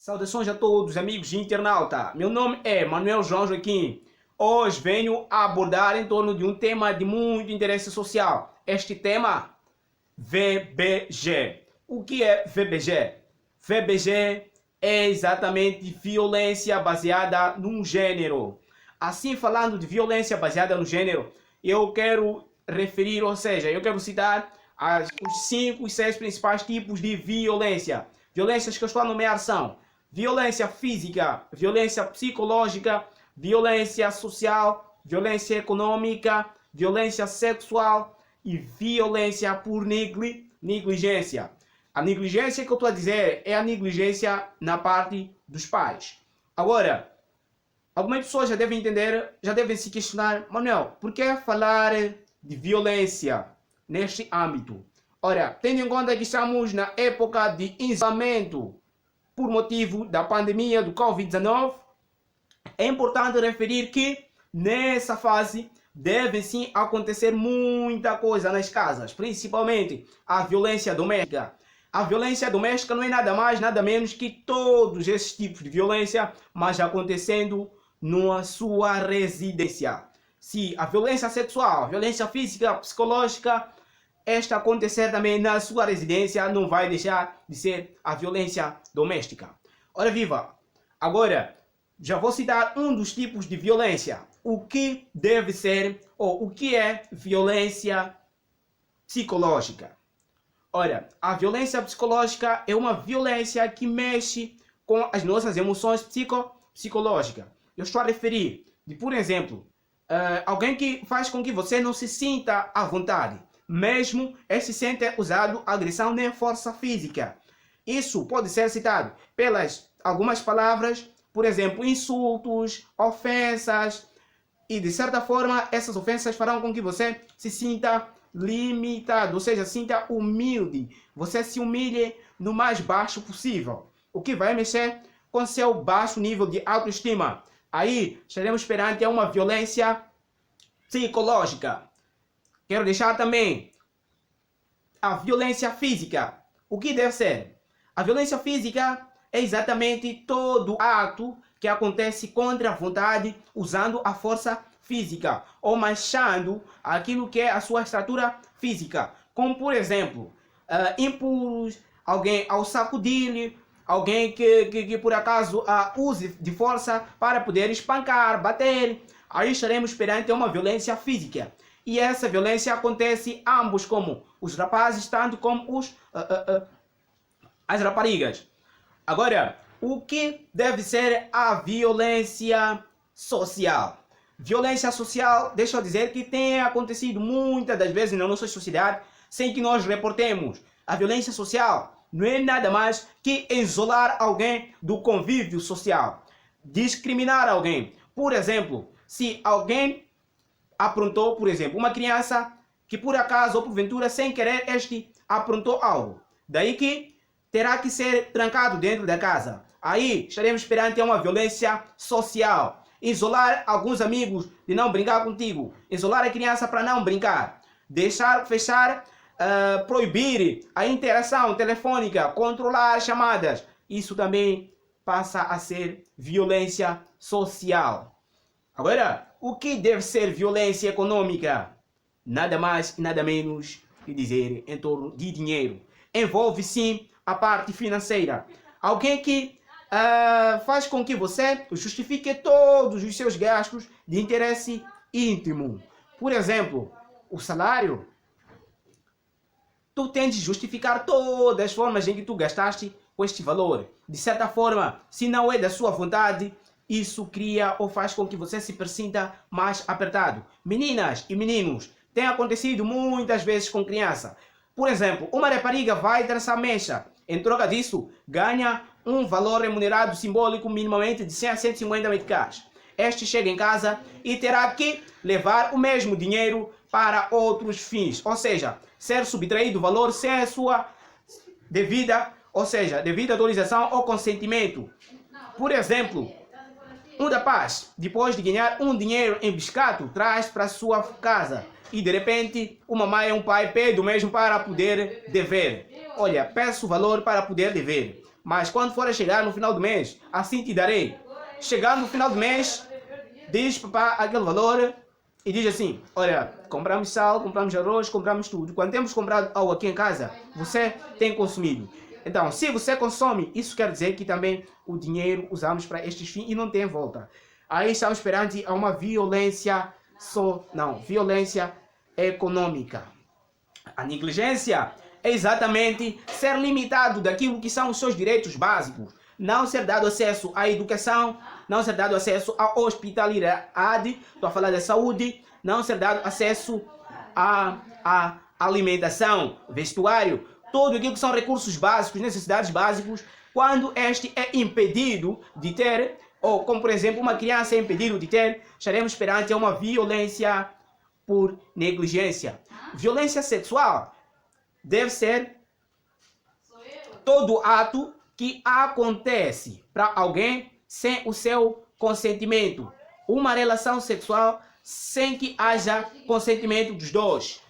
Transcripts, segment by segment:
Saudações a todos, amigos de internauta. Meu nome é Manuel João Joaquim. Hoje venho abordar em torno de um tema de muito interesse social. Este tema, VBG. O que é VBG? VBG é exatamente violência baseada num gênero. Assim, falando de violência baseada no gênero, eu quero referir, ou seja, eu quero citar os 5 e 6 principais tipos de violência. Violências que eu estou a nomear são violência física, violência psicológica, violência social, violência econômica, violência sexual e violência por negligência. A negligência que eu estou a dizer é a negligência na parte dos pais. Agora, algumas pessoas já devem entender, já devem se questionar, Manuel, por que falar de violência neste âmbito? Ora, tendo em conta que estamos na época de isolamento por motivo da pandemia do Covid-19, é importante referir que nessa fase deve sim acontecer muita coisa nas casas, principalmente a violência doméstica. A violência doméstica não é nada mais, nada menos que todos esses tipos de violência, mas acontecendo na sua residência. Se a violência sexual, a violência física, psicológica, esta acontecer também na sua residência, não vai deixar de ser a violência doméstica. Ora viva! Agora, já vou citar um dos tipos de violência. O que deve ser, ou o que é violência psicológica? Ora, a violência psicológica é uma violência que mexe com as nossas emoções psicológicas. Eu estou a referir, por exemplo, alguém que faz com que você não se sinta à vontade. Mesmo se sente usado agressão nem força física. Isso pode ser citado pelas algumas palavras, por exemplo, insultos, ofensas, e de certa forma essas ofensas farão com que você se sinta limitado, ou seja, sinta humilde. Você se humilhe no mais baixo possível, o que vai mexer com seu baixo nível de autoestima. Aí estaremos perante uma violência psicológica. Quero deixar também a violência física. O que deve ser? A violência física é exatamente todo ato que acontece contra a vontade, usando a força física ou manchando aquilo que é a sua estrutura física. Como, por exemplo, impulsos, alguém ao sacudir, alguém que por acaso use de força para poder espancar, bater. Aí estaremos perante uma violência física. E essa violência acontece ambos, como os rapazes, tanto como as raparigas. Agora, o que deve ser a violência social? Violência social, deixa eu dizer que tem acontecido muitas das vezes na nossa sociedade sem que nós reportemos. A violência social não é nada mais que isolar alguém do convívio social, discriminar alguém. Por exemplo, se alguém aprontou, por exemplo, uma criança que por acaso ou porventura sem querer aprontou algo. Daí que terá que ser trancado dentro da casa. Aí estaremos perante uma violência social. Isolar alguns amigos de não brincar contigo. Isolar a criança para não brincar. Deixar fechar, proibir a interação telefônica, controlar chamadas. Isso também passa a ser violência social. Agora, o que deve ser violência econômica? Nada mais e nada menos que dizer em torno de dinheiro. Envolve sim a parte financeira. Alguém que faz com que você justifique todos os seus gastos de interesse íntimo. Por exemplo, o salário. Tu tens de justificar todas as formas em que tu gastaste com este valor. De certa forma, se não é da sua vontade, isso cria ou faz com que você se sinta mais apertado. Meninas e meninos, tem acontecido muitas vezes com criança. Por exemplo, uma rapariga vai traçar mecha. Em troca disso, ganha um valor remunerado simbólico minimamente de 100 a 150 meticais. Este chega em casa e terá que levar o mesmo dinheiro para outros fins. Ou seja, ser subtraído o valor sem a sua devida autorização ou consentimento. Por exemplo, um rapaz, depois de ganhar um dinheiro em biscato, traz para sua casa. E de repente, uma mãe ou um pai pede o mesmo para poder dever. Olha, peço o valor para poder dever. mas quando for a chegar no final do mês, assim te darei. Chegando no final do mês, diz papá aquele valor e diz assim: olha, compramos sal, compramos arroz, compramos tudo. Quando temos comprado algo aqui em casa, você tem consumido. Então, se você consome, isso quer dizer que também o dinheiro usamos para estes fins e não tem volta. Aí estamos perante a uma violência violência econômica. A negligência é exatamente ser limitado daquilo que são os seus direitos básicos. Não ser dado acesso à educação, não ser dado acesso à hospitalidade, estou a falar da saúde, não ser dado acesso à alimentação, vestuário, tudo aquilo que são recursos básicos, necessidades básicas, quando este é impedido de ter, ou como por exemplo uma criança é impedido de ter, estaremos perante uma violência por negligência. Violência sexual deve ser todo ato que acontece para alguém sem o seu consentimento. Uma relação sexual sem que haja consentimento dos dois.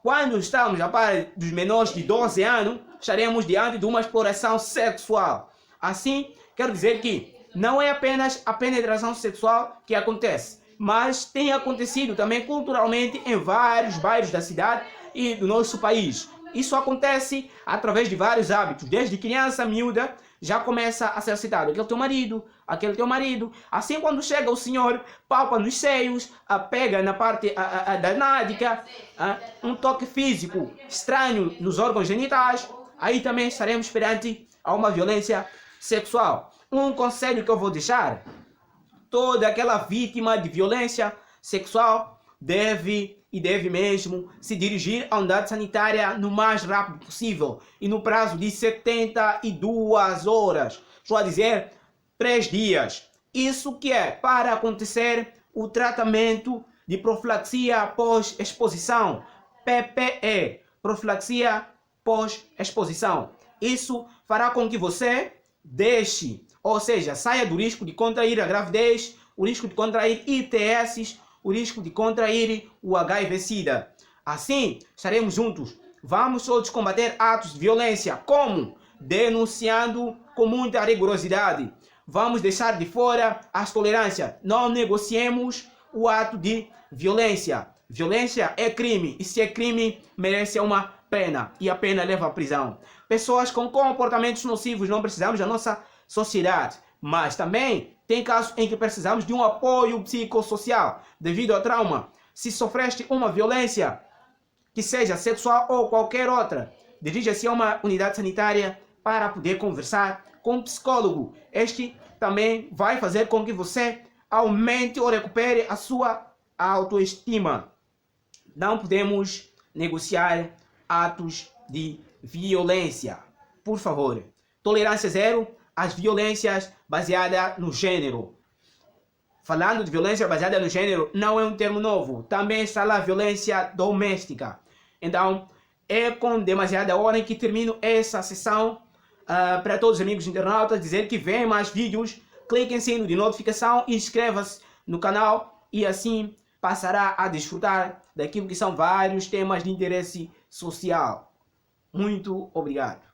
Quando estamos a par dos menores de 12 anos, estaremos diante de uma exploração sexual. Assim, quero dizer que não é apenas a penetração sexual que acontece, mas tem acontecido também culturalmente em vários bairros da cidade e do nosso país. Isso acontece através de vários hábitos. Desde criança miúda já começa a ser citado. Aquele teu marido. Assim, quando chega o senhor, palpa nos seios, pega na parte da nádica, um toque físico estranho nos órgãos genitais. Aí também estaremos perante a uma violência sexual. Um conselho que eu vou deixar: toda aquela vítima de violência sexual deve mesmo se dirigir à unidade sanitária no mais rápido possível e no prazo de 72 horas. Estou a dizer 3 dias. Isso que é para acontecer o tratamento de profilaxia pós-exposição, PPE, profilaxia pós-exposição. Isso fará com que você deixe, ou seja, saia do risco de contrair a gravidez, o risco de contrair ITS, o risco de contrair o HIV-Sida. Assim, estaremos juntos. Vamos todos combater atos de violência. Como? Denunciando com muita rigorosidade. Vamos deixar de fora as tolerâncias. Não negociemos o ato de violência. Violência é crime. E se é crime, merece uma pena. E a pena leva à prisão. Pessoas com comportamentos nocivos não precisamos da nossa sociedade. Mas também tem casos em que precisamos de um apoio psicossocial devido ao trauma. Se sofreste uma violência, que seja sexual ou qualquer outra, dirija-se a uma unidade sanitária para poder conversar com um psicólogo. Este também vai fazer com que você aumente ou recupere a sua autoestima. Não podemos negociar atos de violência. Por favor, tolerância zero às violências baseadas no gênero. Falando de violência baseada no gênero, não é um termo novo. Também está lá a violência doméstica. Então, é com demasiada hora que termino essa sessão. Para todos os amigos internautas, dizer que vem mais vídeos. Clique em sino de notificação e inscreva-se no canal. E assim passará a desfrutar daquilo que são vários temas de interesse social. Muito obrigado.